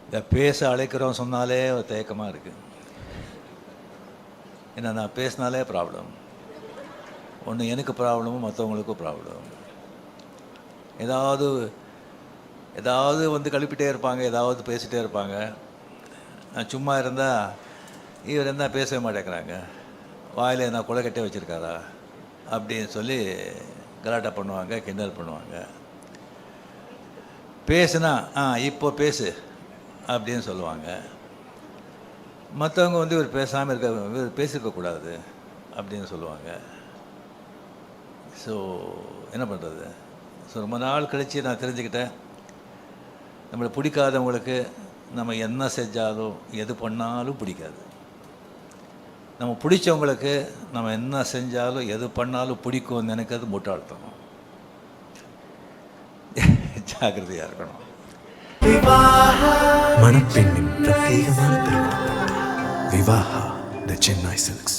இந்த பேச அழைக்கிறோம் சொன்னாலே ஒரு தயக்கமாக இருக்குது. ஏன்னா நான் பேசினாலே ப்ராப்ளம். ஒன்று எனக்கு ப்ராப்ளமும் மற்றவங்களுக்கும் ப்ராப்ளம். ஏதாவது வந்து கழுப்பிட்டே இருப்பாங்க, ஏதாவது பேசிகிட்டே இருப்பாங்க. நான் சும்மா இருந்தால் இவர் என்ன பேசவே மாட்டேங்கிறாங்க, வாயில் என்ன கொலை கட்டே வச்சுருக்காரா அப்படின்னு சொல்லி கலாட்டா பண்ணுவாங்க, கிண்டல் பண்ணுவாங்க. பேசுனா இப்போ பேசு அப்படின்னு சொல்லுவாங்க. மற்றவங்க வந்து இவர் பேசாமல் இவர் பேசியிருக்கக்கூடாது அப்படின்னு சொல்லுவாங்க. ஸோ என்ன பண்ணுறது? ஸோ ரொம்ப நாள் கழித்து நான் தெரிஞ்சுக்கிட்டேன், நம்மளை பிடிக்காதவங்களுக்கு நம்ம என்ன செஞ்சாலும் எது பண்ணாலும் பிடிக்காது. நம்ம பிடிச்சவங்களுக்கு நம்ம என்ன செஞ்சாலும் எது பண்ணாலும் பிடிக்கும்னு நினைக்கிறது முட்டாள்தனம். ஜாக்கிரதையாக இருக்கணும். மணப்பெண்ணின் பிரத்யேகமான திருமணம் விவாஹா தி சென்னை சில்க்ஸ்.